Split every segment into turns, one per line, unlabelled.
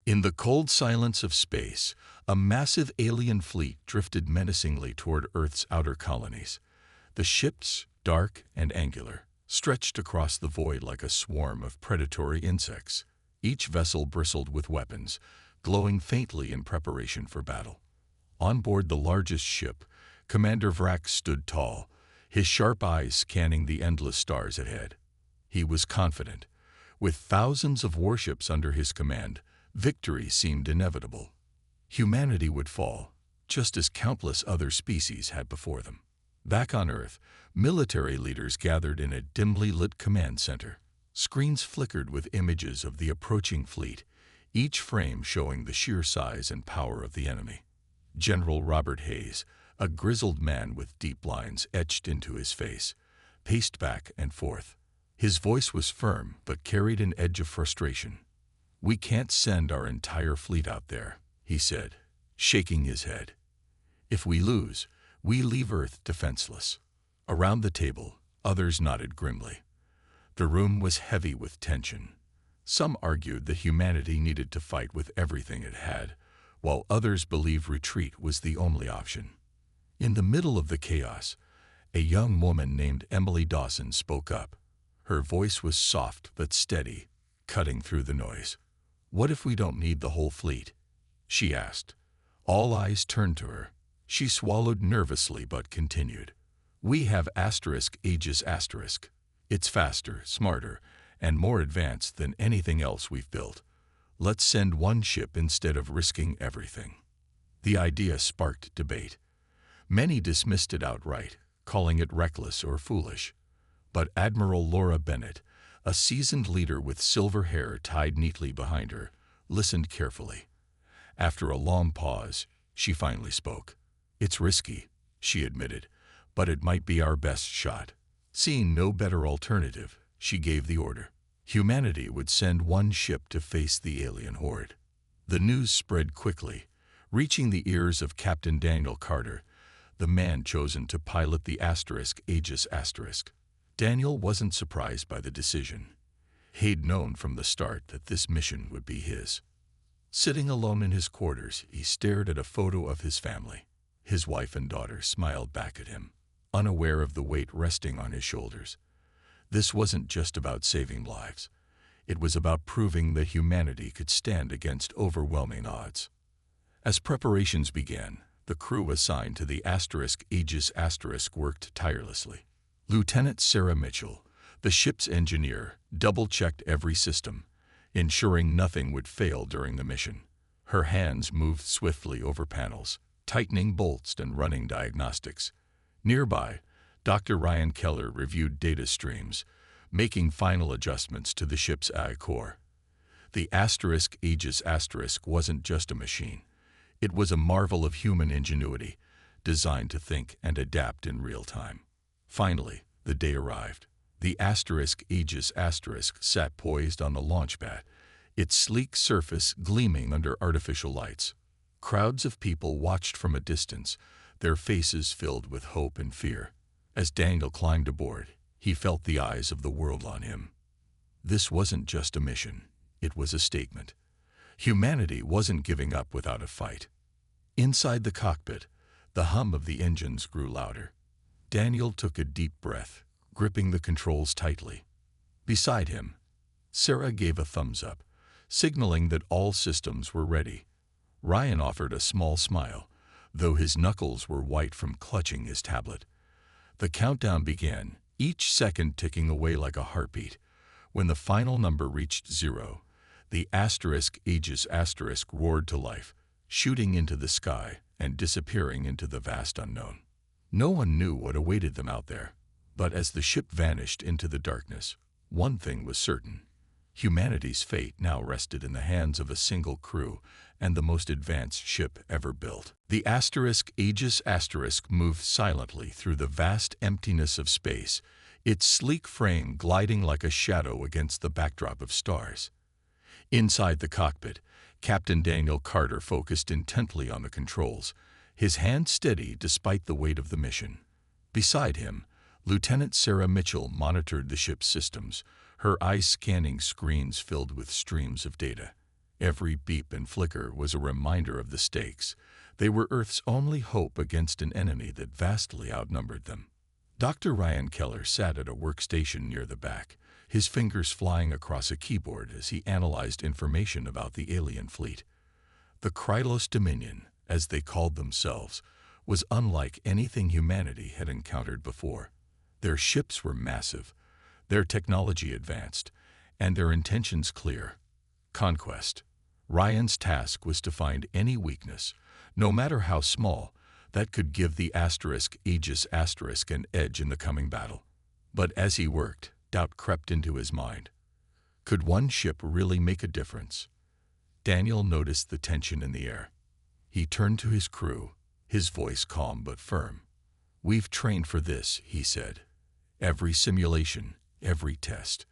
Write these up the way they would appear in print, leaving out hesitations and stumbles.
In the cold silence of space, a massive alien fleet drifted menacingly toward Earth's outer colonies. The ships, dark and angular, stretched across the void like a swarm of predatory insects. Each vessel bristled with weapons, glowing faintly in preparation for battle. On board the largest ship, Commander Vrax stood tall, his sharp eyes scanning the endless stars ahead. He was confident. With thousands of warships under his command, victory seemed inevitable. Humanity would fall, just as countless other species had before them. Back on Earth, military leaders gathered in a dimly lit command center. Screens flickered with images of the approaching fleet, each frame showing the sheer size and power of the enemy. General Robert Hayes, a grizzled man with deep lines etched into his face, paced back and forth. His voice was firm but carried an edge of frustration. "We can't send our entire fleet out there," he said, shaking his head. "If we lose, we leave Earth defenseless." Around the table, others nodded grimly. The room was heavy with tension. Some argued that humanity needed to fight with everything it had, while others believed retreat was the only option. In the middle of the chaos, a young woman named Emily Dawson spoke up. Her voice was soft but steady, cutting through the noise. "What if we don't need the whole fleet?" she asked. All eyes turned to her. She swallowed nervously but continued. "We have Aegis *. It's faster, smarter, and more advanced than anything else we've built. Let's send one ship instead of risking everything." The idea sparked debate. Many dismissed it outright, calling it reckless or foolish. But Admiral Laura Bennett, a seasoned leader with silver hair tied neatly behind her, listened carefully. After a long pause, she finally spoke. "It's risky," she admitted, "but it might be our best shot." Seeing no better alternative, she gave the order. Humanity would send one ship to face the alien horde. The news spread quickly, reaching the ears of Captain Daniel Carter, the man chosen to pilot the Aegis *. Daniel wasn't surprised by the decision. He'd known from the start that this mission would be his. Sitting alone in his quarters, he stared at a photo of his family. His wife and daughter smiled back at him, unaware of the weight resting on his shoulders. This wasn't just about saving lives. It was about proving that humanity could stand against overwhelming odds. As preparations began, the crew assigned to the Aegis * worked tirelessly. Lieutenant Sarah Mitchell, the ship's engineer, double-checked every system, ensuring nothing would fail during the mission. Her hands moved swiftly over panels, tightening bolts and running diagnostics. Nearby, Dr. Ryan Keller reviewed data streams, making final adjustments to the ship's AI core. The Aegis * wasn't just a machine. It was a marvel of human ingenuity, designed to think and adapt in real time. Finally, the day arrived. The Aegis * sat poised on the launch pad, its sleek surface gleaming under artificial lights. Crowds of people watched from a distance, their faces filled with hope and fear. As Daniel climbed aboard, he felt the eyes of the world on him. This wasn't just a mission, it was a statement. Humanity wasn't giving up without a fight. Inside the cockpit, the hum of the engines grew louder. Daniel took a deep breath, gripping the controls tightly. Beside him, Sarah gave a thumbs up, signaling that all systems were ready. Ryan offered a small smile, though his knuckles were white from clutching his tablet. The countdown began, each second ticking away like a heartbeat. When the final number reached 0, the Aegis * roared to life, shooting into the sky and disappearing into the vast unknown. No one knew what awaited them out there, but as the ship vanished into the darkness, one thing was certain. Humanity's fate now rested in the hands of a single crew and the most advanced ship ever built. The Aegis * moved silently through the vast emptiness of space, its sleek frame gliding like a shadow against the backdrop of stars. Inside the cockpit, Captain Daniel Carter focused intently on the controls, his hand steady despite the weight of the mission. Beside him, Lieutenant Sarah Mitchell monitored the ship's systems, her eyes scanning screens filled with streams of data. Every beep and flicker was a reminder of the stakes. They were Earth's only hope against an enemy that vastly outnumbered them. Dr. Ryan Keller sat at a workstation near the back, his fingers flying across a keyboard as he analyzed information about the alien fleet. The Krylos Dominion, as they called themselves, was unlike anything humanity had encountered before. Their ships were massive, their technology advanced, and their intentions clear. Conquest. Ryan's task was to find any weakness, no matter how small, that could give the Aegis an edge in the coming battle. But as he worked, doubt crept into his mind. Could one ship really make a difference? Daniel noticed the tension in the air. He turned to his crew, his voice calm but firm. "We've trained for this," he said. "Every simulation, every test.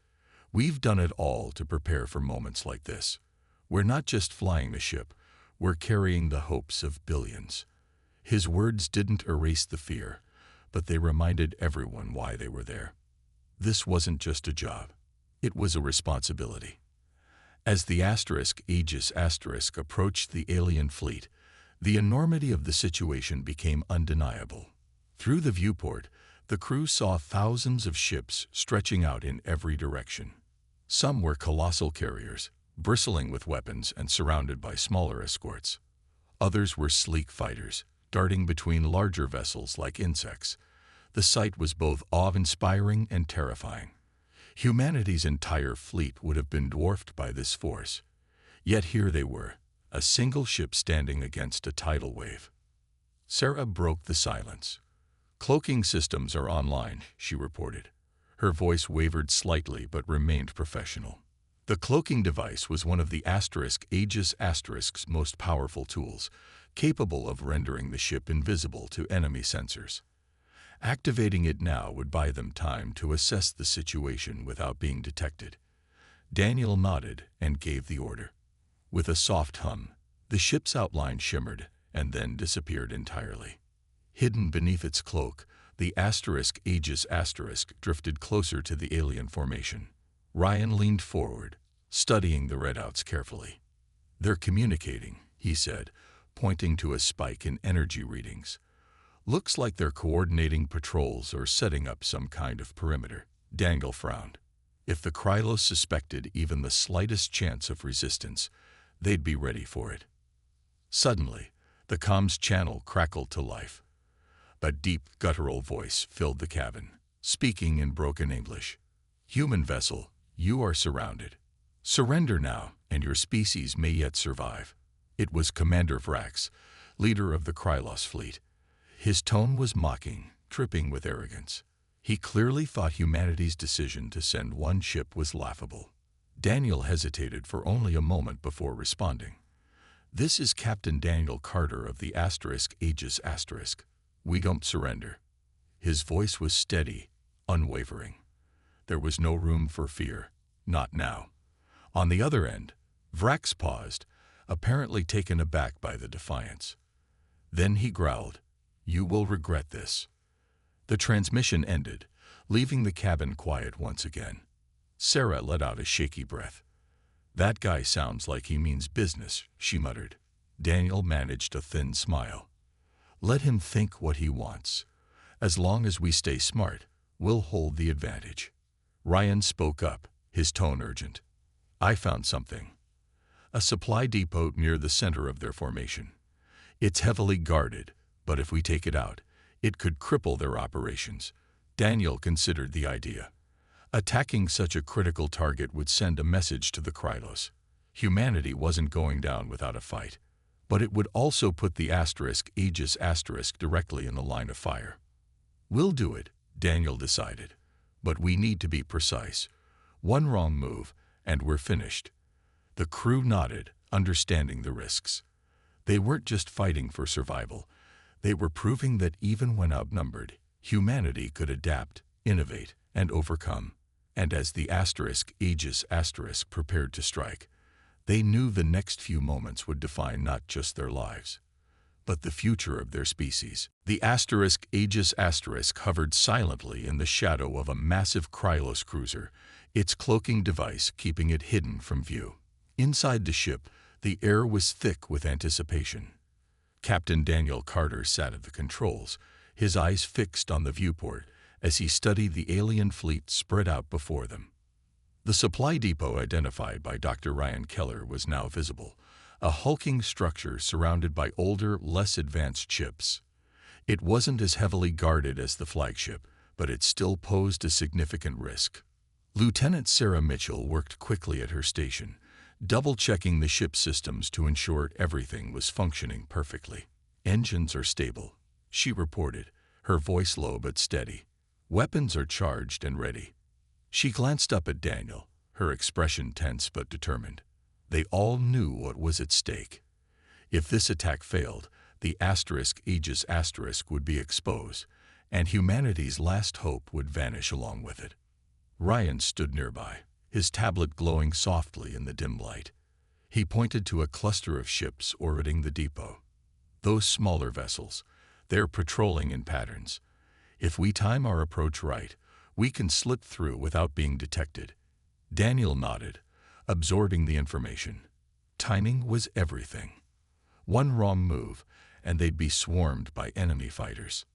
We've done it all to prepare for moments like this. We're not just flying the ship, we're carrying the hopes of billions." His words didn't erase the fear, but they reminded everyone why they were there. This wasn't just a job. It was a responsibility. As the Aegis approached the alien fleet, the enormity of the situation became undeniable. Through the viewport, the crew saw thousands of ships stretching out in every direction. Some were colossal carriers, bristling with weapons and surrounded by smaller escorts. Others were sleek fighters, darting between larger vessels like insects. The sight was both awe-inspiring and terrifying. Humanity's entire fleet would have been dwarfed by this force. Yet here they were, a single ship standing against a tidal wave. Sarah broke the silence. "Cloaking systems are online," she reported. Her voice wavered slightly but remained professional. The cloaking device was one of the Aegis' most powerful tools, capable of rendering the ship invisible to enemy sensors. Activating it now would buy them time to assess the situation without being detected. Daniel nodded and gave the order. With a soft hum, the ship's outline shimmered and then disappeared entirely. Hidden beneath its cloak, the Aegis drifted closer to the alien formation. Ryan leaned forward, studying the readouts carefully. "They're communicating," he said, pointing to a spike in energy readings. "Looks like they're coordinating patrols or setting up some kind of perimeter." Daniel frowned. If the Krylos suspected even the slightest chance of resistance, they'd be ready for it. Suddenly, the comms channel crackled to life. A deep, guttural voice filled the cabin, speaking in broken English. "Human vessel, you are surrounded. Surrender now, and your species may yet survive." It was Commander Vrax, leader of the Krylos fleet. His tone was mocking, dripping with arrogance. He clearly thought humanity's decision to send one ship was laughable. Daniel hesitated for only a moment before responding. "This is Captain Daniel Carter of the Aegis. We don't surrender." His voice was steady, unwavering. There was no room for fear, not now. On the other end, Vrax paused, apparently taken aback by the defiance. Then he growled, "You will regret this." The transmission ended, leaving the cabin quiet once again. Sarah let out a shaky breath. "That guy sounds like he means business," she muttered. Daniel managed a thin smile. "Let him think what he wants. As long as we stay smart, we'll hold the advantage." Ryan spoke up, his tone urgent. "I found something. A supply depot near the center of their formation. It's heavily guarded, but if we take it out, it could cripple their operations." Daniel considered the idea. Attacking such a critical target would send a message to the Krylos. Humanity wasn't going down without a fight, but it would also put the Aegis directly in the line of fire. "We'll do it," Daniel decided, "but we need to be precise. One wrong move, and we're finished." The crew nodded, understanding the risks. They weren't just fighting for survival. They were proving that even when outnumbered, humanity could adapt, innovate, and overcome. And as the Aegis prepared to strike, they knew the next few moments would define not just their lives, but the future of their species. The Aegis hovered silently in the shadow of a massive Krylos cruiser, its cloaking device keeping it hidden from view. Inside the ship, The air was thick with anticipation. Captain Daniel Carter sat at the controls, his eyes fixed on the viewport as he studied the alien fleet spread out before them. The supply depot identified by Dr. Ryan Keller was now visible, a hulking structure surrounded by older, less advanced ships. It wasn't as heavily guarded as the flagship, but it still posed a significant risk. Lieutenant Sarah Mitchell worked quickly at her station, double-checking the ship's systems to ensure everything was functioning perfectly. "Engines are stable," she reported, her voice low but steady. "Weapons are charged and ready." She glanced up at Daniel, her expression tense but determined. They all knew what was at stake. If this attack failed, the Aegis would be exposed, and humanity's last hope would vanish along with it. Ryan stood nearby, his tablet glowing softly in the dim light. He pointed to a cluster of ships orbiting the depot. "Those smaller vessels, they're patrolling in patterns. If we time our approach right, we can slip through without being detected." Daniel nodded, absorbing the information. Timing was everything. One wrong move, and they'd be swarmed by enemy fighters.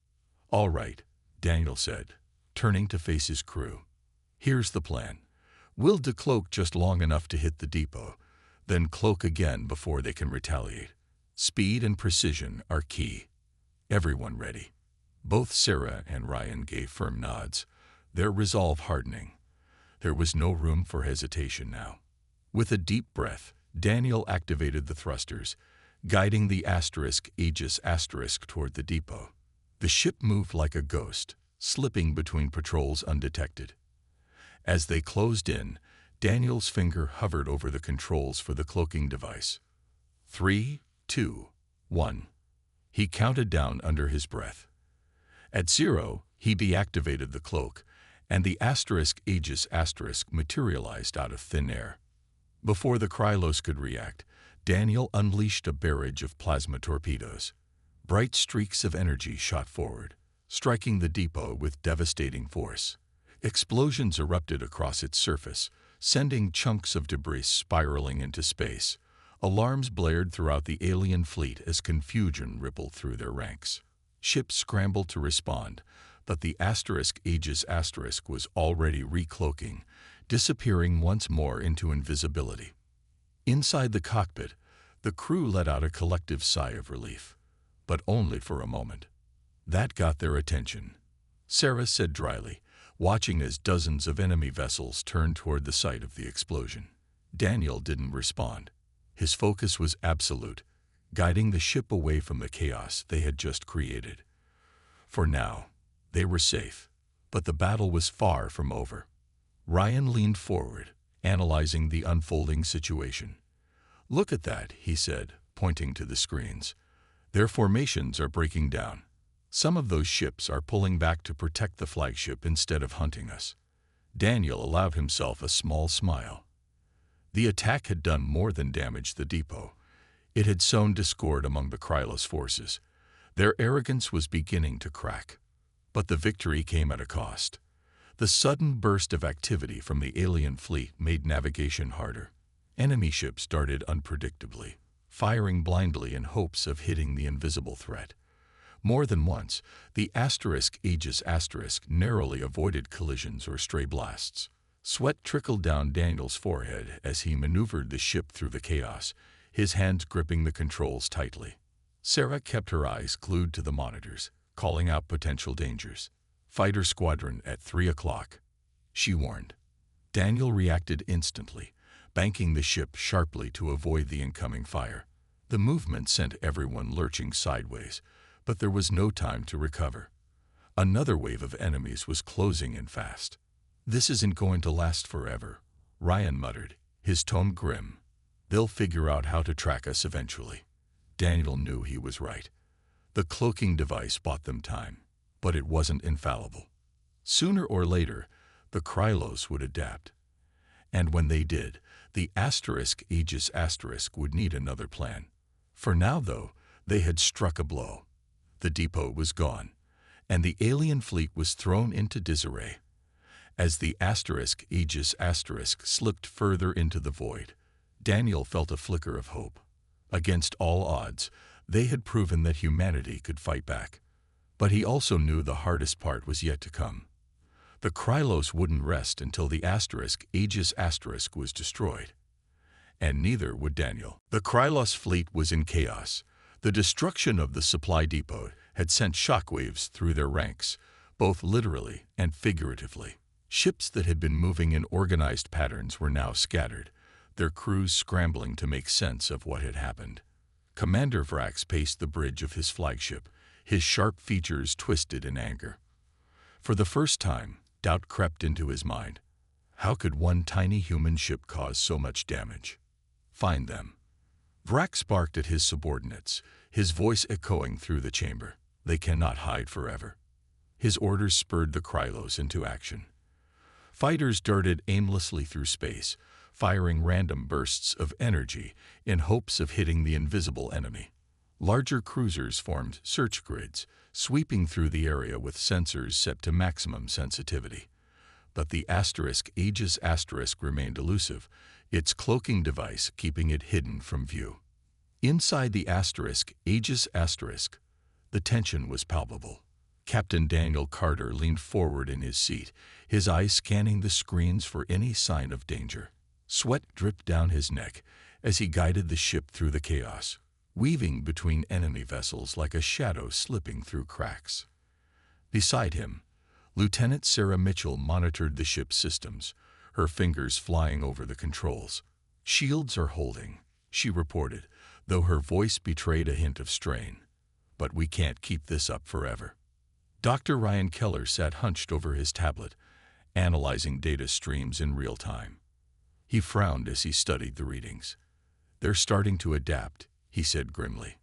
"All right," Daniel said, turning to face his crew. "Here's the plan. We'll decloak just long enough to hit the depot, then cloak again before they can retaliate. Speed and precision are key." Everyone ready. Both Sarah and Ryan gave firm nods, their resolve hardening. There was no room for hesitation now. With a deep breath, Daniel activated the thrusters, guiding the Aegis toward the depot. The ship moved like a ghost, slipping between patrols undetected. As they closed in, Daniel's finger hovered over the controls for the cloaking device. 3, 2, 1. He counted down under his breath. At 0, he deactivated the cloak, and the Aegis materialized out of thin air. Before the Krylos could react, Daniel unleashed a barrage of plasma torpedoes. Bright streaks of energy shot forward, striking the depot with devastating force. Explosions erupted across its surface, sending chunks of debris spiraling into space. Alarms blared throughout the alien fleet as confusion rippled through their ranks. Ships scrambled to respond, but the Aegis was already recloaking, disappearing once more into invisibility. Inside the cockpit, the crew let out a collective sigh of relief, but only for a moment. That got their attention. Sarah said dryly, watching as dozens of enemy vessels turned toward the site of the explosion. Daniel didn't respond. His focus was absolute, guiding the ship away from the chaos they had just created. For now, they were safe, but the battle was far from over. Ryan leaned forward, analyzing the unfolding situation. "Look at that," he said, pointing to the screens. "Their formations are breaking down. Some of those ships are pulling back to protect the flagship instead of hunting us." Daniel allowed himself a small smile. The attack had done more than damage the depot. It had sown discord among the Krylos forces. Their arrogance was beginning to crack. But the victory came at a cost. The sudden burst of activity from the alien fleet made navigation harder. Enemy ships darted unpredictably, firing blindly in hopes of hitting the invisible threat. More than once, the Aegis narrowly avoided collisions or stray blasts. Sweat trickled down Daniel's forehead as he maneuvered the ship through the chaos, his hands gripping the controls tightly. Sarah kept her eyes glued to the monitors, calling out potential dangers. "Fighter squadron at 3 o'clock," she warned. Daniel reacted instantly, banking the ship sharply to avoid the incoming fire. The movement sent everyone lurching sideways, but there was no time to recover. Another wave of enemies was closing in fast. "This isn't going to last forever," Ryan muttered, his tone grim. "They'll figure out how to track us eventually." Daniel knew he was right. The cloaking device bought them time, but it wasn't infallible. Sooner or later, the Krylos would adapt. And when they did, the Aegis would need another plan. For now, though, they had struck a blow. The depot was gone, and the alien fleet was thrown into disarray. As the Aegis slipped further into the void, Daniel felt a flicker of hope. Against all odds, they had proven that humanity could fight back. But he also knew the hardest part was yet to come. The Krylos wouldn't rest until the Aegis was destroyed. And neither would Daniel. The Krylos fleet was in chaos. The destruction of the supply depot had sent shockwaves through their ranks, both literally and figuratively. Ships that had been moving in organized patterns were now scattered, their crews scrambling to make sense of what had happened. Commander Vrax paced the bridge of his flagship, his sharp features twisted in anger. For the first time, doubt crept into his mind. How could one tiny human ship cause so much damage? Find them. Vrax barked at his subordinates, his voice echoing through the chamber. They cannot hide forever. His orders spurred the Krylos into action. Fighters darted aimlessly through space, firing random bursts of energy in hopes of hitting the invisible enemy. Larger cruisers formed search grids, sweeping through the area with sensors set to maximum sensitivity. But the Aegis remained elusive, its cloaking device keeping it hidden from view. Inside the Aegis, the tension was palpable. Captain Daniel Carter leaned forward in his seat, his eyes scanning the screens for any sign of danger. Sweat dripped down his neck as he guided the ship through the chaos, weaving between enemy vessels like a shadow slipping through cracks. Beside him, Lieutenant Sarah Mitchell monitored the ship's systems, her fingers flying over the controls. "Shields are holding," she reported, though her voice betrayed a hint of strain. "But we can't keep this up forever." Dr. Ryan Keller sat hunched over his tablet, analyzing data streams in real time. He frowned as he studied the readings. "They're starting to adapt," he said grimly.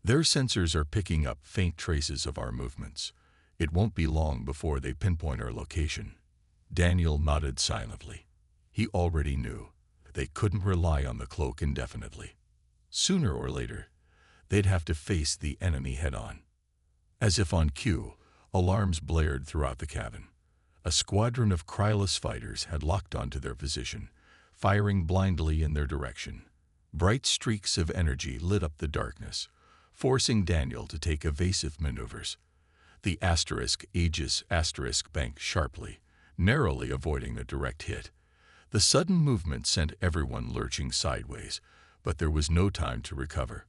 "Their sensors are picking up faint traces of our movements. It won't be long before they pinpoint our location." Daniel nodded silently. He already knew they couldn't rely on the cloak indefinitely. Sooner or later, they'd have to face the enemy head-on. As if on cue, alarms blared throughout the cabin. A squadron of Krylos fighters had locked onto their position, firing blindly in their direction. Bright streaks of energy lit up the darkness, forcing Daniel to take evasive maneuvers. The Aegis banked sharply, narrowly avoiding a direct hit. The sudden movement sent everyone lurching sideways, but there was no time to recover.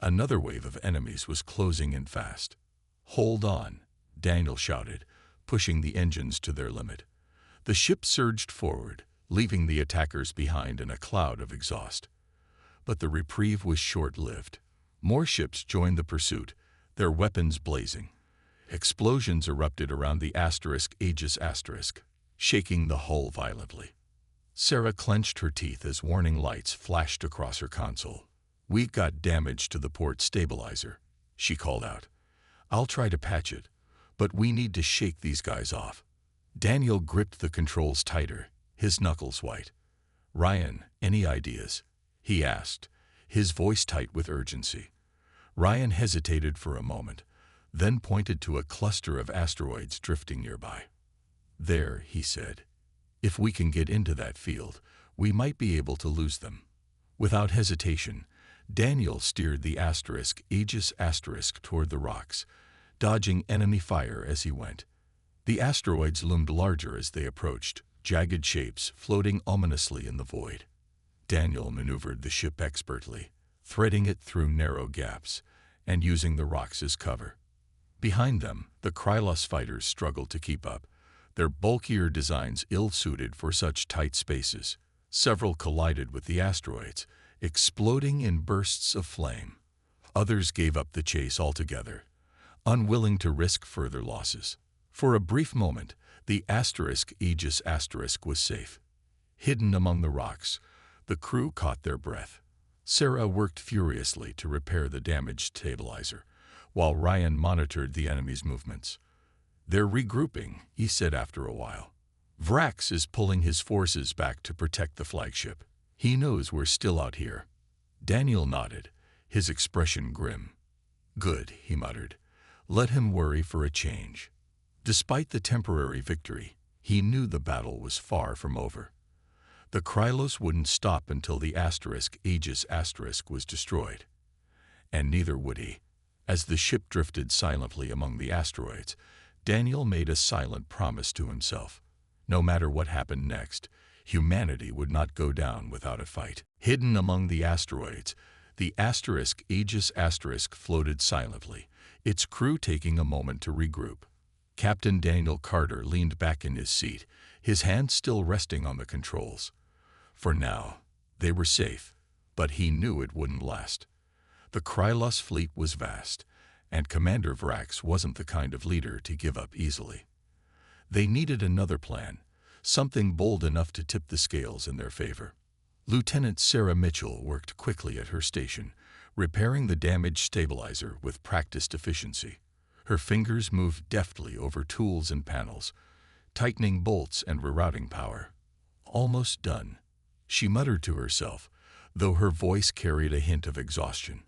Another wave of enemies was closing in fast. "Hold on," Daniel shouted, pushing the engines to their limit. The ship surged forward, leaving the attackers behind in a cloud of exhaust. But the reprieve was short-lived. More ships joined the pursuit, their weapons blazing. Explosions erupted around the Aegis, shaking the hull violently. Sarah clenched her teeth as warning lights flashed across her console. "We got damage to the port stabilizer," she called out. "I'll try to patch it, but we need to shake these guys off." Daniel gripped the controls tighter, his knuckles white. "Ryan, any ideas?" he asked, his voice tight with urgency. Ryan hesitated for a moment, then pointed to a cluster of asteroids drifting nearby. "There," he said. "If we can get into that field, we might be able to lose them." Without hesitation, Daniel steered the Aegis toward the rocks, dodging enemy fire as he went. The asteroids loomed larger as they approached, jagged shapes floating ominously in the void. Daniel maneuvered the ship expertly, threading it through narrow gaps and using the rocks as cover. Behind them, the Krylos fighters struggled to keep up, their bulkier designs ill-suited for such tight spaces. Several collided with the asteroids, exploding in bursts of flame. Others gave up the chase altogether, unwilling to risk further losses. For a brief moment, the Aegis was safe. Hidden among the rocks, the crew caught their breath. Sarah worked furiously to repair the damaged stabilizer, while Ryan monitored the enemy's movements. "They're regrouping," he said after a while. "Vrax is pulling his forces back to protect the flagship. He knows we're still out here." Daniel nodded, his expression grim. "Good," he muttered. "Let him worry for a change." Despite the temporary victory, he knew the battle was far from over. The Krylos wouldn't stop until the asterisk Aegis asterisk was destroyed. And neither would he. As the ship drifted silently among the asteroids, Daniel made a silent promise to himself. No matter what happened next, humanity would not go down without a fight. Hidden among the asteroids, the asterisk Aegis asterisk floated silently, its crew taking a moment to regroup. Captain Daniel Carter leaned back in his seat, his hands still resting on the controls. For now, they were safe, but he knew it wouldn't last. The Krylos fleet was vast, and Commander Vrax wasn't the kind of leader to give up easily. They needed another plan, something bold enough to tip the scales in their favor. Lieutenant Sarah Mitchell worked quickly at her station, repairing the damaged stabilizer with practiced efficiency. Her fingers moved deftly over tools and panels, tightening bolts and rerouting power. Almost done, she muttered to herself, though her voice carried a hint of exhaustion.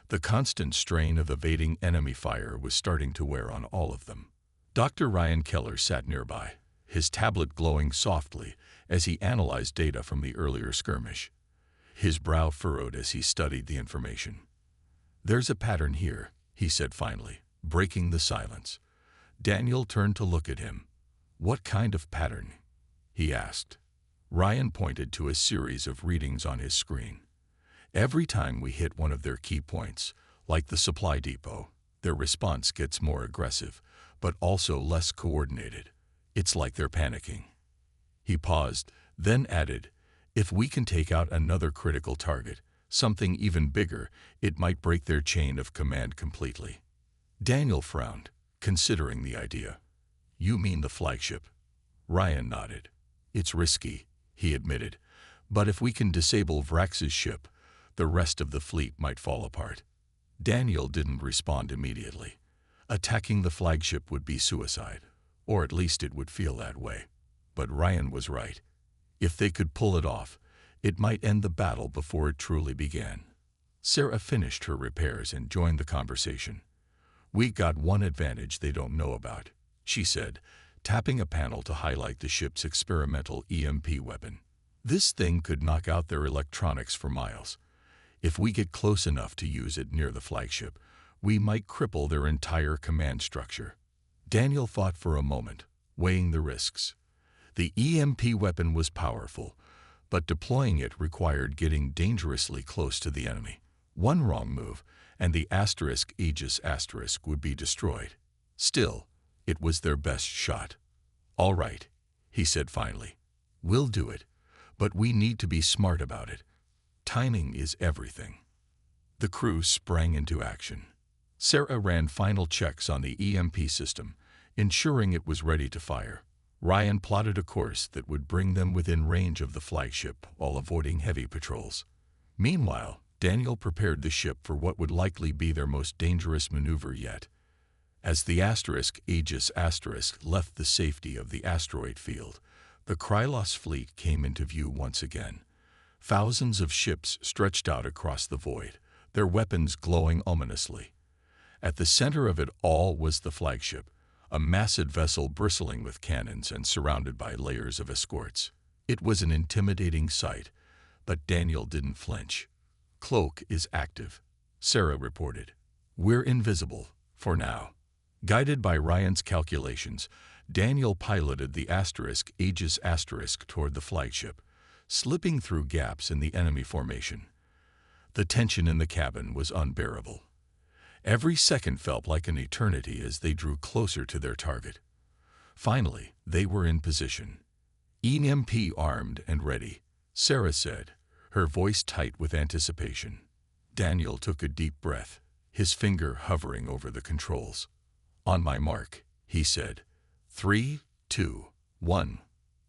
The constant strain of evading enemy fire was starting to wear on all of them. Dr. Ryan Keller sat nearby, his tablet glowing softly as he analyzed data from the earlier skirmish. His brow furrowed as he studied the information. "There's a pattern here," he said finally, breaking the silence. Daniel turned to look at him. "What kind of pattern?" he asked. Ryan pointed to a series of readings on his screen. "Every time we hit one of their key points, like the supply depot, their response gets more aggressive, but also less coordinated. It's like they're panicking." He paused, then added, "If we can take out another critical target, something even bigger, it might break their chain of command completely." Daniel frowned, considering the idea. "You mean the flagship?" Ryan nodded. "It's risky," he admitted, "but if we can disable Vrax's ship, the rest of the fleet might fall apart." Daniel didn't respond immediately. Attacking the flagship would be suicide, or at least it would feel that way. But Ryan was right. If they could pull it off, it might end the battle before it truly began. Sarah finished her repairs and joined the conversation. "We got one advantage they don't know about," she said, tapping a panel to highlight the ship's experimental EMP weapon. "This thing could knock out their electronics for miles. If we get close enough to use it near the flagship, we might cripple their entire command structure." Daniel thought for a moment, weighing the risks. The EMP weapon was powerful, but deploying it required getting dangerously close to the enemy. One wrong move, and the asterisk Aegis asterisk would be destroyed. Still, it was their best shot. "All right," he said finally. "We'll do it, but we need to be smart about it. Timing is everything." The crew sprang into action. Sarah ran final checks on the EMP system, ensuring it was ready to fire. Ryan plotted a course that would bring them within range of the flagship while avoiding heavy patrols. Meanwhile, Daniel prepared the ship for what would likely be their most dangerous maneuver yet. As the asterisk Aegis asterisk left the safety of the asteroid field, the Krylos fleet came into view once again. Thousands of ships stretched out across the void, their weapons glowing ominously. At the center of it all was the flagship, a massive vessel bristling with cannons and surrounded by layers of escorts. It was an intimidating sight, but Daniel didn't flinch. "Cloak is active," Sarah reported. "We're invisible, for now." Guided by Ryan's calculations, Daniel piloted the asterisk Aegis asterisk toward the flagship, slipping through gaps in the enemy formation. The tension in the cabin was unbearable. Every second felt like an eternity as they drew closer to their target. Finally, they were in position. "EMP armed and ready," Sarah said, her voice tight with anticipation. Daniel took a deep breath, his finger hovering over the controls. "On my mark," he said. 3, 2, 1,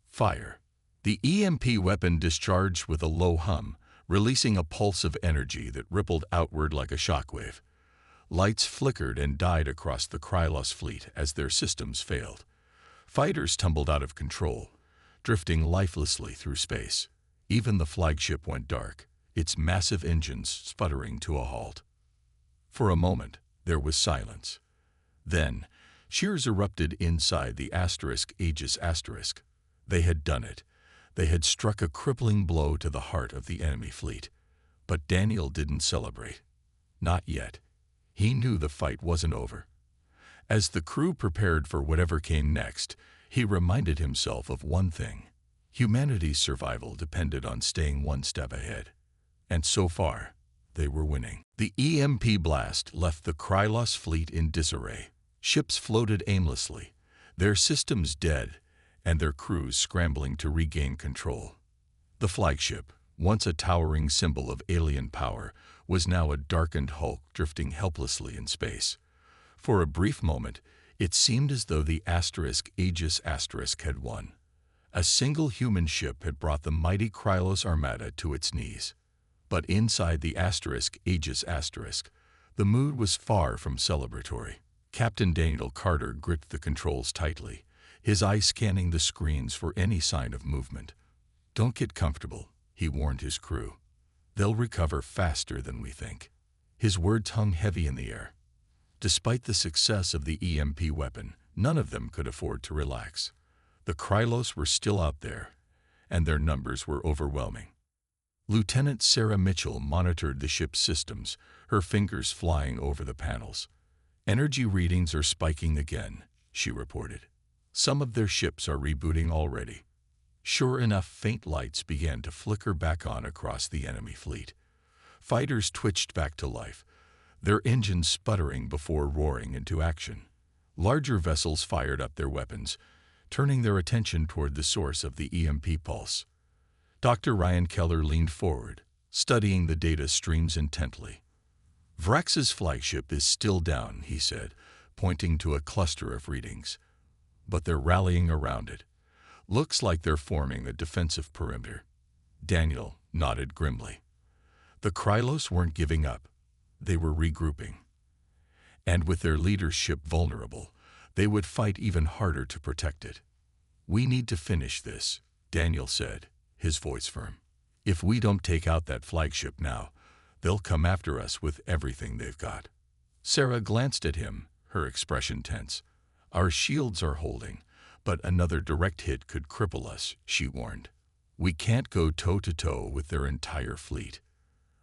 fire. The EMP weapon discharged with a low hum, releasing a pulse of energy that rippled outward like a shockwave. Lights flickered and died across the Krylos fleet as their systems failed. Fighters tumbled out of control, drifting lifelessly through space. Even the flagship went dark, its massive engines sputtering to a halt. For a moment, there was silence. Then, cheers erupted inside the asterisk Aegis asterisk. They had done it. They had struck a crippling blow to the heart of the enemy fleet. But Daniel didn't celebrate. Not yet. He knew the fight wasn't over. As the crew prepared for whatever came next, he reminded himself of one thing. Humanity's survival depended on staying one step ahead. And so far, they were winning. The EMP blast left the Krylos fleet in disarray. Ships floated aimlessly, their systems dead, and their crews scrambling to regain control. The flagship, once a towering symbol of alien power, was now a darkened hulk drifting helplessly in space. For a brief moment, it seemed as though the Aegis had won. A single human ship had brought the mighty Krylos armada to its knees. But inside the Aegis, the mood was far from celebratory. Captain Daniel Carter gripped the controls tightly, his eyes scanning the screens for any sign of movement. "Don't get comfortable," he warned his crew. "They'll recover faster than we think." His words hung heavy in the air. Despite the success of the EMP weapon, none of them could afford to relax. The Krylos were still out there, and their numbers were overwhelming. Lieutenant Sarah Mitchell monitored the ship's systems, her fingers flying over the panels. "Energy readings are spiking again," she reported. "Some of their ships are rebooting already." Sure enough, faint lights began to flicker back on across the enemy fleet. Fighters twitched back to life, their engines sputtering before roaring into action. Larger vessels fired up their weapons, turning their attention toward the source of the EMP pulse. Dr. Ryan Keller leaned forward, studying the data streams intently. "Vrax's flagship is still down," he said, pointing to a cluster of readings. "But they're rallying around it. Looks like they're forming a defensive perimeter." Daniel nodded grimly. The Krylos weren't giving up. They were regrouping. And with their leadership vulnerable, they would fight even harder to protect it. "We need to finish this," Daniel said, his voice firm. "If we don't take out that flagship now, they'll come after us with everything they've got." Sarah glanced at him, her expression tense. "Our shields are holding, but another direct hit could cripple us," she warned. "We can't go toe-to-toe with their entire fleet."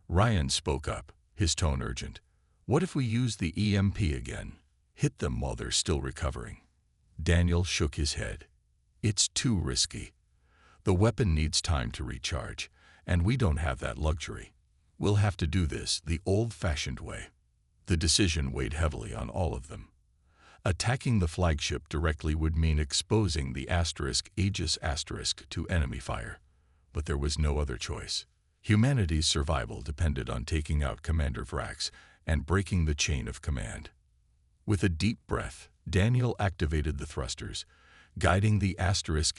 Ryan spoke up, his tone urgent. "What if we use the EMP again? Hit them while they're still recovering." Daniel shook his head. "It's too risky. The weapon needs time to recharge, and we don't have that luxury. We'll have to do this the old-fashioned way." The decision weighed heavily on all of them. Attacking the flagship directly would mean exposing the Aegis to enemy fire. But there was no other choice. Humanity's survival depended on taking out Commander Vrax and breaking the chain of command. With a deep breath, Daniel activated the thrusters, guiding the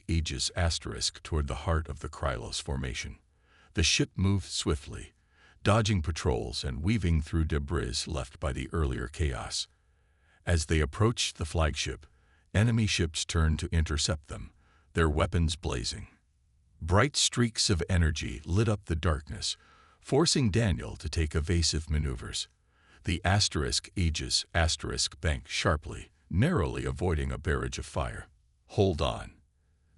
Aegis toward the heart of the Krylos formation. The ship moved swiftly, dodging patrols and weaving through debris left by the earlier chaos. As they approached the flagship, enemy ships turned to intercept them, their weapons blazing. Bright streaks of energy lit up the darkness, forcing Daniel to take evasive maneuvers. The Aegis banked sharply, narrowly avoiding a barrage of fire. "Hold on,"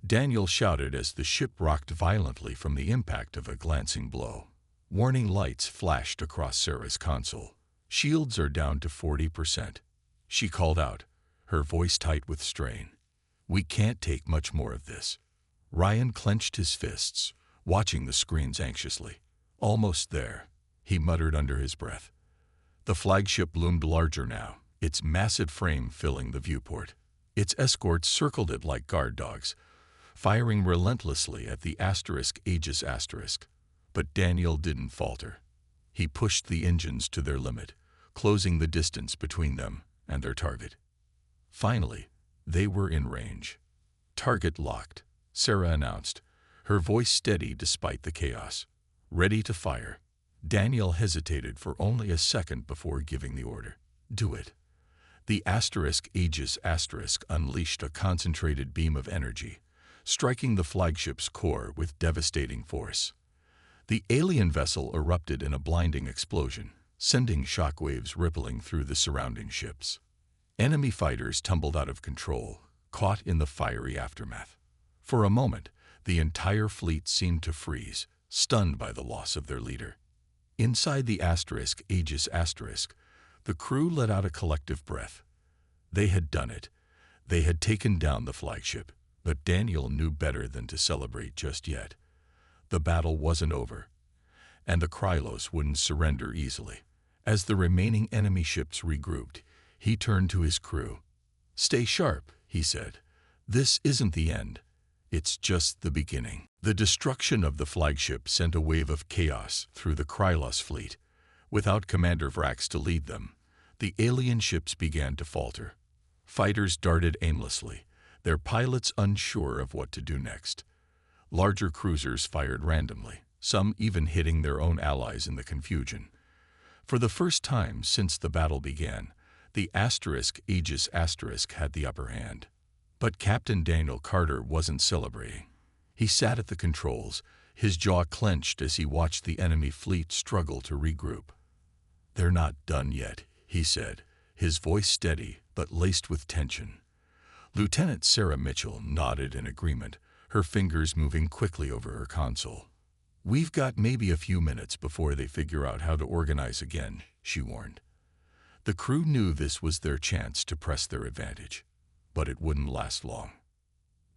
Daniel shouted as the ship rocked violently from the impact of a glancing blow. Warning lights flashed across Sarah's console. "Shields are down to 40%. She called out, her voice tight with strain. "We can't take much more of this." Ryan clenched his fists, watching the screens anxiously. "Almost there," he muttered under his breath. The flagship loomed larger now, its massive frame filling the viewport. Its escorts circled it like guard dogs, firing relentlessly at the Aegis. But Daniel didn't falter. He pushed the engines to their limit, closing the distance between them and their target. Finally, they were in range. "Target locked," Sarah announced, her voice steady despite the chaos. "Ready to fire." Daniel hesitated for only a second before giving the order. "Do it." The Aegis unleashed a concentrated beam of energy, striking the flagship's core with devastating force. The alien vessel erupted in a blinding explosion, sending shockwaves rippling through the surrounding ships. Enemy fighters tumbled out of control, caught in the fiery aftermath. For a moment, The entire fleet seemed to freeze, stunned by the loss of their leader. Inside the Aegis asterisk, the crew let out a collective breath. They had done it. They had taken down the flagship, but Daniel knew better than to celebrate just yet. The battle wasn't over, and the Krylos wouldn't surrender easily. As the remaining enemy ships regrouped, he turned to his crew. "Stay sharp," he said. "This isn't the end. It's just the beginning." The destruction of the flagship sent a wave of chaos through the Krylos fleet. Without Commander Vrax to lead them, the alien ships began to falter. Fighters darted aimlessly, their pilots unsure of what to do next. Larger cruisers fired randomly, some even hitting their own allies in the confusion. For the first time since the battle began, the Aegis asterisk had the upper hand. But Captain Daniel Carter wasn't celebrating. He sat at the controls, his jaw clenched as he watched the enemy fleet struggle to regroup. "They're not done yet," he said, his voice steady but laced with tension. Lieutenant Sarah Mitchell nodded in agreement, her fingers moving quickly over her console. "We've got maybe a few minutes before they figure out how to organize again," she warned. The crew knew this was their chance to press their advantage, but it wouldn't last long.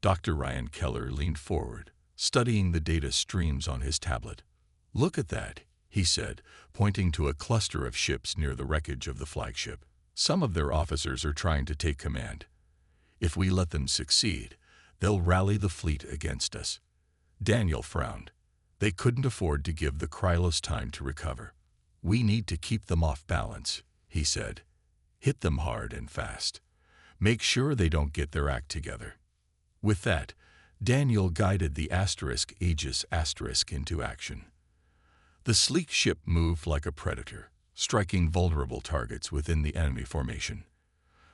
Dr. Ryan Keller leaned forward, studying the data streams on his tablet. "Look at that," he said, pointing to a cluster of ships near the wreckage of the flagship. "Some of their officers are trying to take command. If we let them succeed, they'll rally the fleet against us." Daniel frowned. They couldn't afford to give the Krylos time to recover. "We need to keep them off balance," he said. "Hit them hard and fast. Make sure they don't get their act together." With that, Daniel guided the Aegis asterisk into action. The sleek ship moved like a predator, striking vulnerable targets within the enemy formation.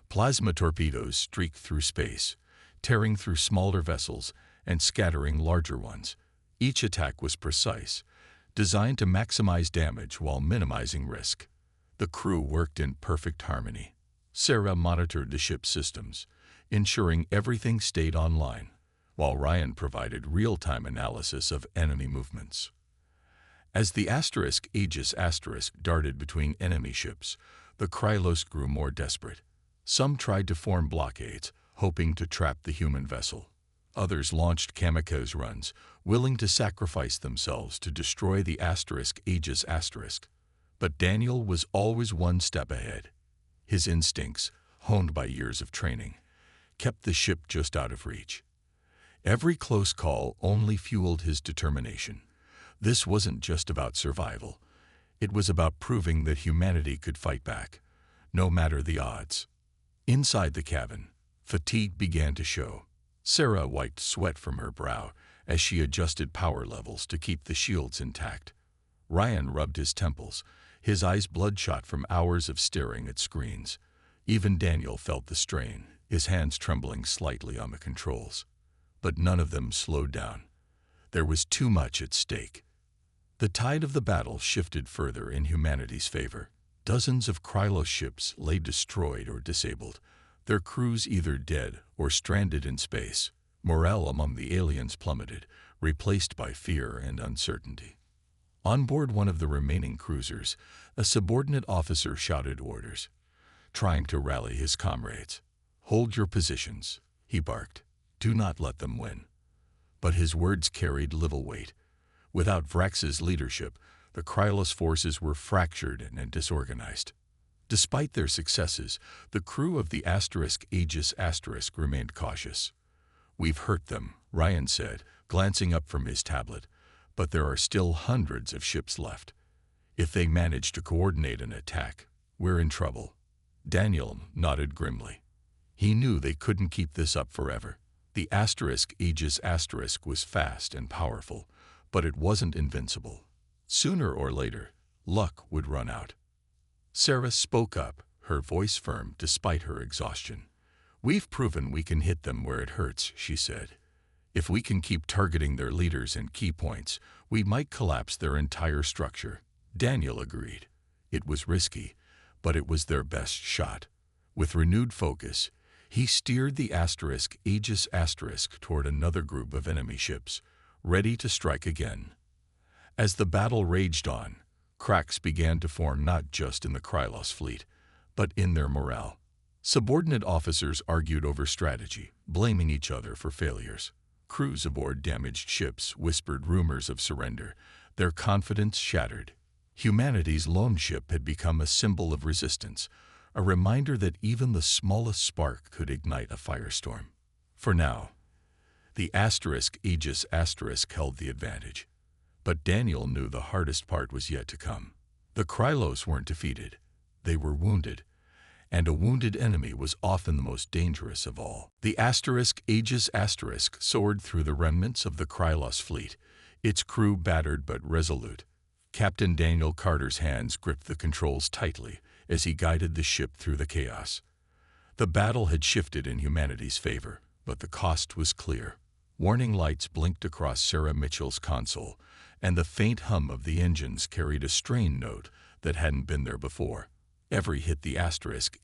Plasma torpedoes streaked through space, tearing through smaller vessels and scattering larger ones. Each attack was precise, designed to maximize damage while minimizing risk. The crew worked in perfect harmony. Sarah monitored the ship's systems, ensuring everything stayed online, while Ryan provided real-time analysis of enemy movements. As the Aegis asterisk darted between enemy ships, the Krylos grew more desperate. Some tried to form blockades, hoping to trap the human vessel. Others launched kamikaze runs, willing to sacrifice themselves to destroy the Aegis asterisk. But Daniel was always one step ahead. His instincts, honed by years of training, kept the ship just out of reach. Every close call only fueled his determination. This wasn't just about survival. It was about proving that humanity could fight back, no matter the odds. Inside the cabin, fatigue began to show. Sarah wiped sweat from her brow as she adjusted power levels to keep the shields intact. Ryan rubbed his temples, his eyes bloodshot from hours of staring at screens. Even Daniel felt the strain, his hands trembling slightly on the controls. But none of them slowed down. There was too much at stake. The tide of the battle shifted further in humanity's favor. Dozens of Krylos ships lay destroyed or disabled, their crews either dead or stranded in space. Morale among the aliens plummeted, replaced by fear and uncertainty. On board one of the remaining cruisers, a subordinate officer shouted orders, trying to rally his comrades. "Hold your positions," he barked. "Do not let them win." But his words carried little weight. Without Vrax's leadership, the Krylos forces were fractured and disorganized. Despite their successes, the crew of the Aegis asterisk remained cautious. "We've hurt them," Ryan said, glancing up from his tablet, "but there are still hundreds of ships left. If they manage to coordinate an attack, we're in trouble." Daniel nodded grimly. He knew they couldn't keep this up forever. The Aegis asterisk was fast and powerful, but it wasn't invincible. Sooner or later, luck would run out. Sarah spoke up, her voice firm despite her exhaustion. "We've proven we can hit them where it hurts," she said. "If we can keep targeting their leaders and key points, we might collapse their entire structure." Daniel agreed. It was risky, but it was their best shot. With renewed focus, he steered the Aegis asterisk toward another group of enemy ships, ready to strike again. As the battle raged on, cracks began to form not just in the Krylos fleet, but in their morale. Subordinate officers argued over strategy, blaming each other for failures. Crews aboard damaged ships whispered rumors of surrender, their confidence shattered. Humanity's lone ship had become a symbol of resistance, a reminder that even the smallest spark could ignite a firestorm. For now, the Aegis held the advantage. But Daniel knew the hardest part was yet to come. The Krylos weren't defeated. They were wounded, and a wounded enemy was often the most dangerous of all. The Aegis soared through the remnants of the Krylos fleet, its crew battered but resolute. Captain Daniel Carter's hands gripped the controls tightly as he guided the ship through the chaos. The battle had shifted in humanity's favor, but the cost was clear. Warning lights blinked across Sarah Mitchell's console, and the faint hum of the engines carried a strain note that hadn't been there before. Every hit the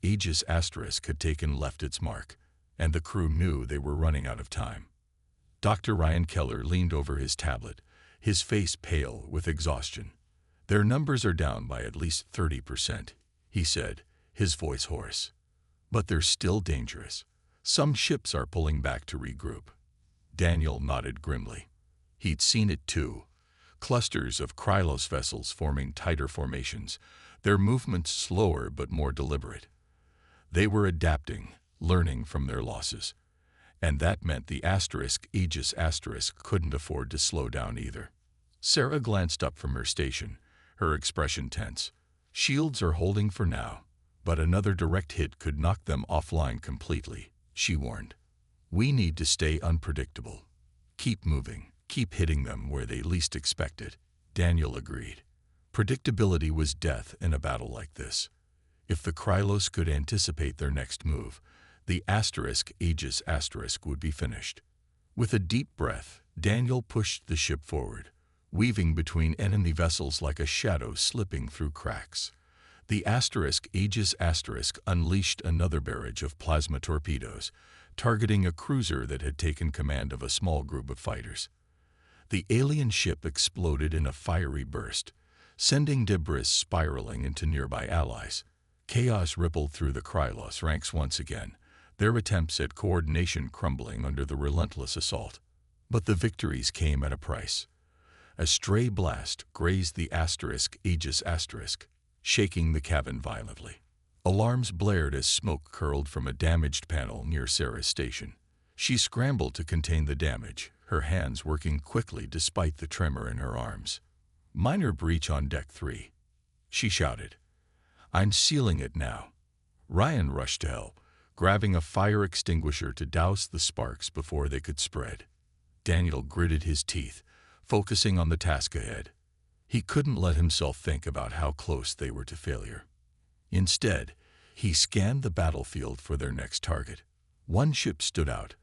Aegis had taken left its mark, and the crew knew they were running out of time. Dr. Ryan Keller leaned over his tablet, his face pale with exhaustion. "Their numbers are down by at least 30%, he said, his voice hoarse. "But they're still dangerous. Some ships are pulling back to regroup." Daniel nodded grimly. He'd seen it too. Clusters of Krylos vessels forming tighter formations, their movements slower but more deliberate. They were adapting, learning from their losses. And that meant the Aegis couldn't afford to slow down either. Sarah glanced up from her station, her expression tense. "Shields are holding for now, but another direct hit could knock them offline completely," she warned. "We need to stay unpredictable. Keep moving, keep hitting them where they least expect it." Daniel agreed. Predictability was death in a battle like this. If the Krylos could anticipate their next move, the Aegis would be finished. With a deep breath, Daniel pushed the ship forward, weaving between enemy vessels like a shadow slipping through cracks. The Aegis unleashed another barrage of plasma torpedoes, targeting a cruiser that had taken command of a small group of fighters. The alien ship exploded in a fiery burst, sending debris spiraling into nearby allies. Chaos rippled through the Krylos ranks once again, their attempts at coordination crumbling under the relentless assault. But the victories came at a price. A stray blast grazed the Aegis, shaking the cabin violently. Alarms blared as smoke curled from a damaged panel near Sarah's station. She scrambled to contain the damage, her hands working quickly despite the tremor in her arms. "Minor breach on Deck 3, she shouted. "I'm sealing it now." Ryan rushed to help, grabbing a fire extinguisher to douse the sparks before they could spread. Daniel gritted his teeth, focusing on the task ahead. He couldn't let himself think about how close they were to failure. Instead, he scanned the battlefield for their next target. One ship stood out,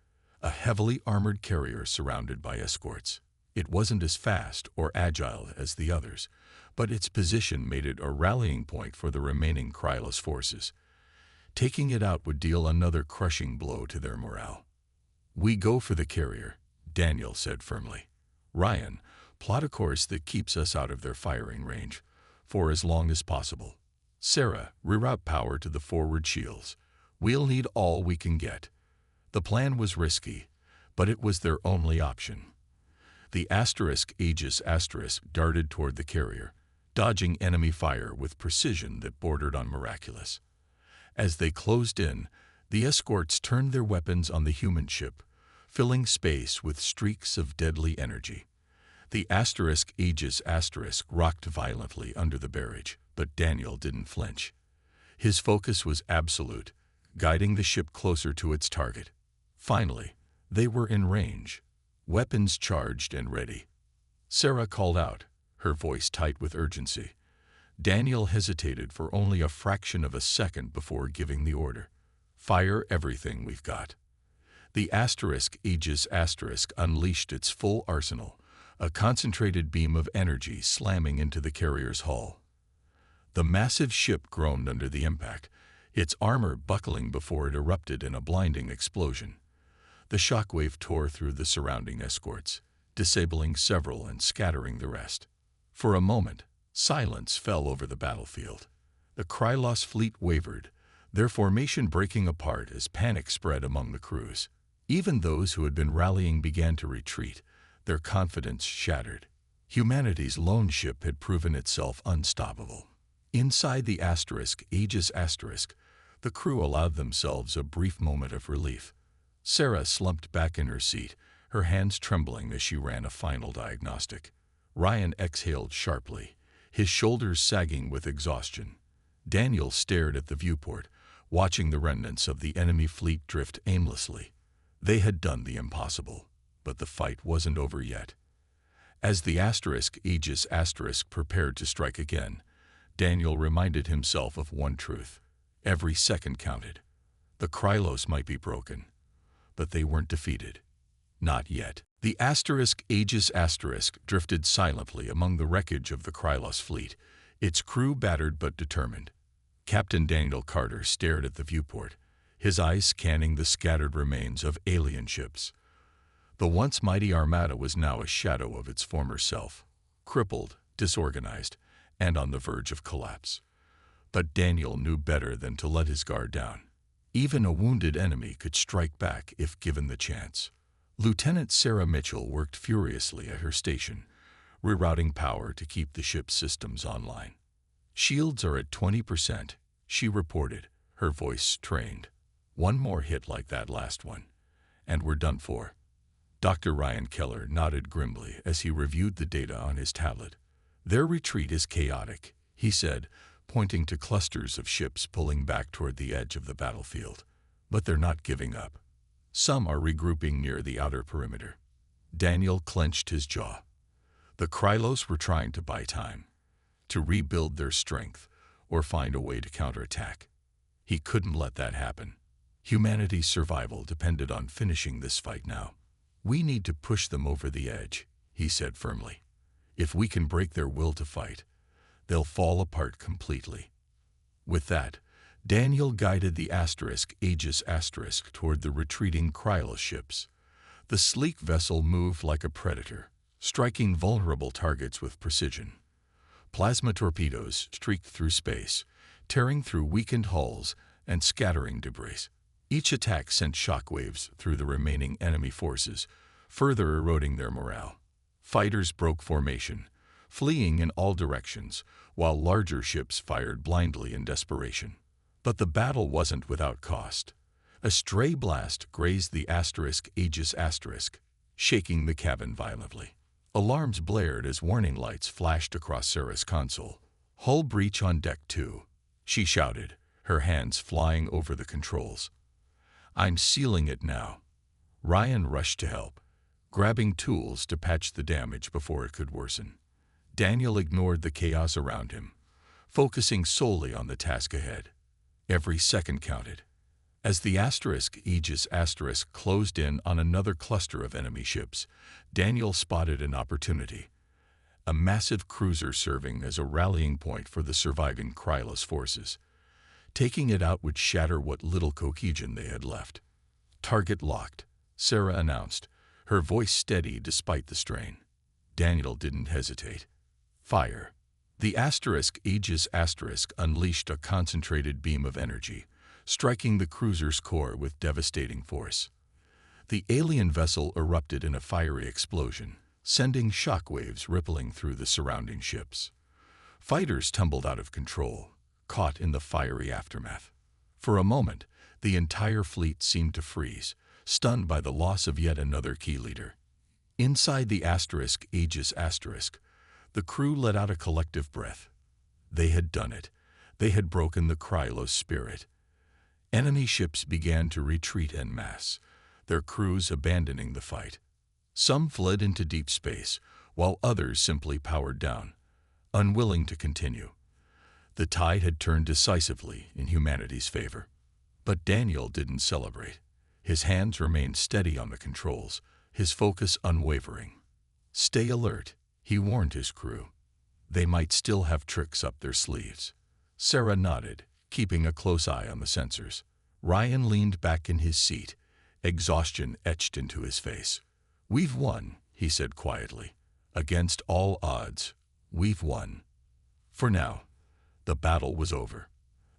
a heavily armored carrier surrounded by escorts. It wasn't as fast or agile as the others, but its position made it a rallying point for the remaining Krylos forces. Taking it out would deal another crushing blow to their morale. "We go for the carrier," Daniel said firmly. "Ryan, plot a course that keeps us out of their firing range for as long as possible. Sarah, reroute power to the forward shields. We'll need all we can get." The plan was risky, but it was their only option. The Aegis darted toward the carrier, dodging enemy fire with precision that bordered on miraculous. As they closed in, the escorts turned their weapons on the human ship, filling space with streaks of deadly energy. The Aegis rocked violently under the barrage, but Daniel didn't flinch. His focus was absolute, guiding the ship closer to its target. Finally, they were in range, weapons charged and ready. Sarah called out, her voice tight with urgency. Daniel hesitated for only a fraction of a second before giving the order. "Fire everything we've got." The Aegis unleashed its full arsenal, a concentrated beam of energy slamming into the carrier's hull. The massive ship groaned under the impact, its armor buckling before it erupted in a blinding explosion. The shockwave tore through the surrounding escorts, disabling several and scattering the rest. For a moment, silence fell over the battlefield. The Krylos fleet wavered, their formation breaking apart as panic spread among the crews. Even those who had been rallying began to retreat, their confidence shattered. Humanity's lone ship had proven itself unstoppable. Inside the Aegis Asterisk, the crew allowed themselves a brief moment of relief. Sarah slumped back in her seat, her hands trembling as she ran a final diagnostic. Ryan exhaled sharply, his shoulders sagging with exhaustion. Daniel stared at the viewport, watching the remnants of the enemy fleet drift aimlessly. They had done the impossible, but the fight wasn't over yet. As the Aegis Asterisk prepared to strike again, Daniel reminded himself of one truth. Every second counted. The Krylos might be broken, but they weren't defeated. Not yet. The Aegis Asterisk drifted silently among the wreckage of the Krylos fleet, its crew battered but determined. Captain Daniel Carter stared at the viewport, his eyes scanning the scattered remains of alien ships. The once mighty armada was now a shadow of its former self, crippled, disorganized, and on the verge of collapse. But Daniel knew better than to let his guard down. Even a wounded enemy could strike back if given the chance. Lieutenant Sarah Mitchell worked furiously at her station, rerouting power to keep the ship's systems online. "Shields are at 20%, she reported, her voice strained. "One more hit like that last one, and we're done for." Dr. Ryan Keller nodded grimly as he reviewed the data on his tablet. "Their retreat is chaotic," he said, pointing to clusters of ships pulling back toward the edge of the battlefield. "But they're not giving up. Some are regrouping near the outer perimeter." Daniel clenched his jaw. The Krylos were trying to buy time, to rebuild their strength, or find a way to counterattack. He couldn't let that happen. Humanity's survival depended on finishing this fight now. "We need to push them over the edge," he said firmly. "If we can break their will to fight, they'll fall apart completely." With that, Daniel guided the Aegis Asterisk toward the retreating Krylos ships. The sleek vessel moved like a predator, striking vulnerable targets with precision. Plasma torpedoes streaked through space, tearing through weakened hulls and scattering debris. Each attack sent shockwaves through the remaining enemy forces, further eroding their morale. Fighters broke formation, fleeing in all directions, while larger ships fired blindly in desperation. But the battle wasn't without cost. A stray blast grazed the Aegis Asterisk, shaking the cabin violently. Alarms blared as warning lights flashed across Sarah's console. "Hull breach on deck 2, she shouted, her hands flying over the controls. "I'm sealing it now." Ryan rushed to help, grabbing tools to patch the damage before it could worsen. Daniel ignored the chaos around him, focusing solely on the task ahead. Every second counted. As the Aegis Asterisk closed in on another cluster of enemy ships, Daniel spotted an opportunity. A massive cruiser serving as a rallying point for the surviving Krylos forces. Taking it out would shatter what little cohesion they had left. "Target locked," Sarah announced, her voice steady despite the strain. Daniel didn't hesitate. "Fire." The Aegis Asterisk unleashed a concentrated beam of energy, striking the cruiser's core with devastating force. The alien vessel erupted in a fiery explosion, sending shockwaves rippling through the surrounding ships. Fighters tumbled out of control, caught in the fiery aftermath. For a moment, the entire fleet seemed to freeze, stunned by the loss of yet another key leader. Inside the Aegis Asterisk, the crew let out a collective breath. They had done it. They had broken the Krylos spirit. Enemy ships began to retreat en masse, their crews abandoning the fight. Some fled into deep space, while others simply powered down, unwilling to continue. The tide had turned decisively in humanity's favor. But Daniel didn't celebrate. His hands remained steady on the controls, his focus unwavering. "Stay alert," he warned his crew. "They might still have tricks up their sleeves." Sarah nodded, keeping a close eye on the sensors. Ryan leaned back in his seat, exhaustion etched into his face. "We've won," he said quietly. Against all odds, we've won. For now, the battle was over.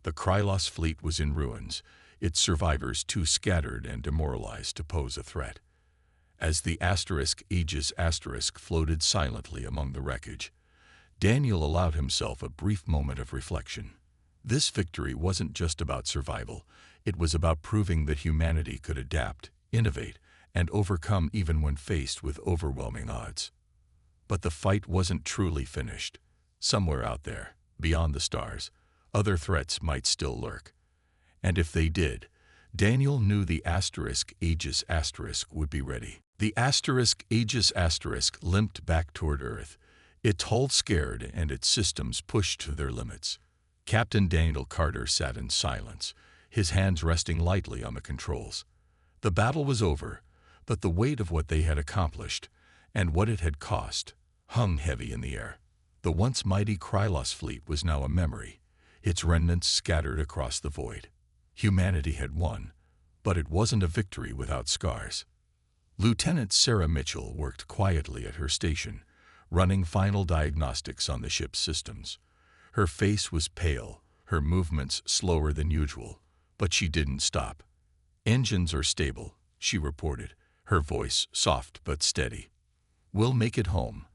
The Krylos fleet was in ruins, its survivors too scattered and demoralized to pose a threat. As the Aegis floated silently among the wreckage, Daniel allowed himself a brief moment of reflection. This victory wasn't just about survival, it was about proving that humanity could adapt, innovate, and overcome even when faced with overwhelming odds. But the fight wasn't truly finished. Somewhere out there, beyond the stars, other threats might still lurk. And if they did, Daniel knew the Aegis would be ready. The Aegis limped back toward Earth, its hull scared and its systems pushed to their limits. Captain Daniel Carter sat in silence, his hands resting lightly on the controls. The battle was over, but the weight of what they had accomplished, and what it had cost, hung heavy in the air. The once mighty Krylos fleet was now a memory, its remnants scattered across the void. Humanity had won, but it wasn't a victory without scars. Lieutenant Sarah Mitchell worked quietly at her station, running final diagnostics on the ship's systems. Her face was pale, her movements slower than usual, but she didn't stop. "Engines are stable," she reported, her voice soft but steady. "We'll make it home,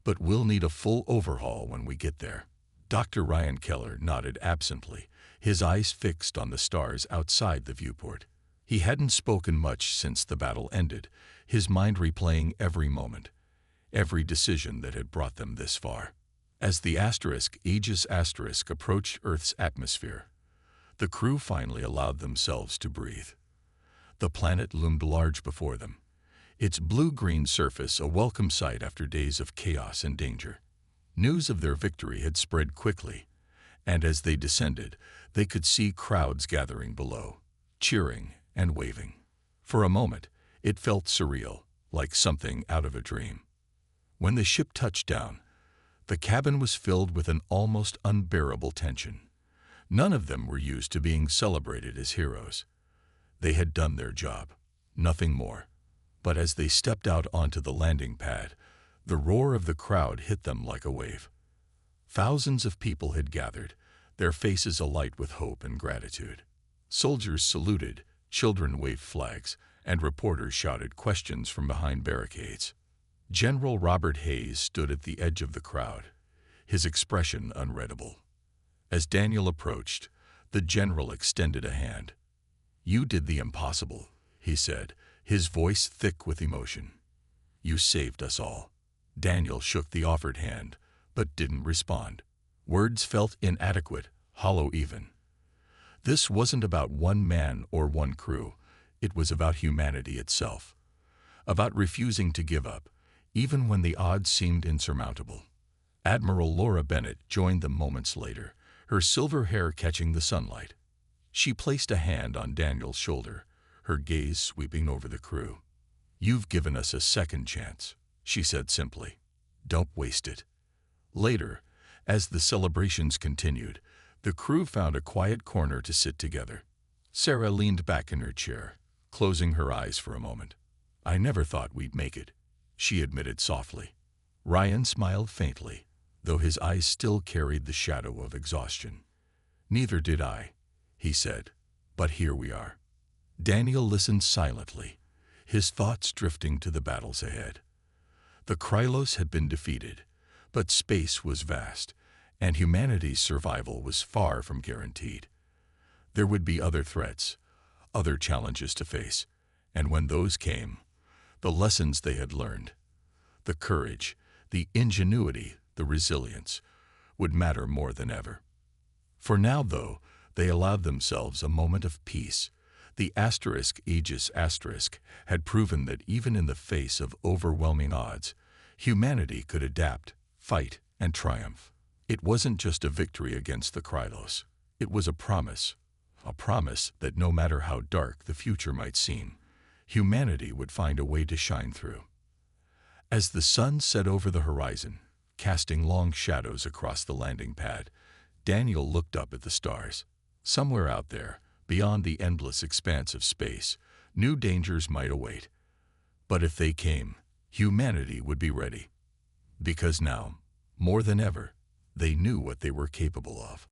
but we'll need a full overhaul when we get there." Dr. Ryan Keller nodded absently, his eyes fixed on the stars outside the viewport. He hadn't spoken much since the battle ended, his mind replaying every moment, every decision that had brought them this far. As the Aegis approached Earth's atmosphere, the crew finally allowed themselves to breathe. The planet loomed large before them, its blue-green surface a welcome sight after days of chaos and danger. News of their victory had spread quickly, and as they descended, they could see crowds gathering below, cheering and waving. For a moment, it felt surreal, like something out of a dream. When the ship touched down, the cabin was filled with an almost unbearable tension. None of them were used to being celebrated as heroes. They had done their job, nothing more. But as they stepped out onto the landing pad, the roar of the crowd hit them like a wave. Thousands of people had gathered, their faces alight with hope and gratitude. Soldiers saluted, children waved flags, and reporters shouted questions from behind barricades. General Robert Hayes stood at the edge of the crowd, his expression unreadable. As Daniel approached, the general extended a hand. "You did the impossible," he said, his voice thick with emotion. "You saved us all." Daniel shook the offered hand, but didn't respond. Words felt inadequate, hollow even. This wasn't about one man or one crew. It was about humanity itself. About refusing to give up, even when the odds seemed insurmountable. Admiral Laura Bennett joined them moments later, her silver hair catching the sunlight. She placed a hand on Daniel's shoulder, her gaze sweeping over the crew. "You've given us a second chance," she said simply. "Don't waste it." Later, as the celebrations continued, the crew found a quiet corner to sit together. Sarah leaned back in her chair, closing her eyes for a moment. "I never thought we'd make it," she admitted softly. Ryan smiled faintly, though his eyes still carried the shadow of exhaustion. "Neither did I," he said, "but here we are." Daniel listened silently, his thoughts drifting to the battles ahead. The Krylos had been defeated, but space was vast, and humanity's survival was far from guaranteed. There would be other threats, other challenges to face, and when those came, the lessons they had learned, the courage, the ingenuity, the resilience, would matter more than ever. For now, though, they allowed themselves a moment of peace. The Aegis had proven that even in the face of overwhelming odds, humanity could adapt, fight, and triumph. It wasn't just a victory against the Krylos. It was a promise that no matter how dark the future might seem, humanity would find a way to shine through. As the sun set over the horizon, casting long shadows across the landing pad, Daniel looked up at the stars. Somewhere out there, beyond the endless expanse of space, new dangers might await. But if they came, humanity would be ready. Because now, more than ever, they knew what they were capable of.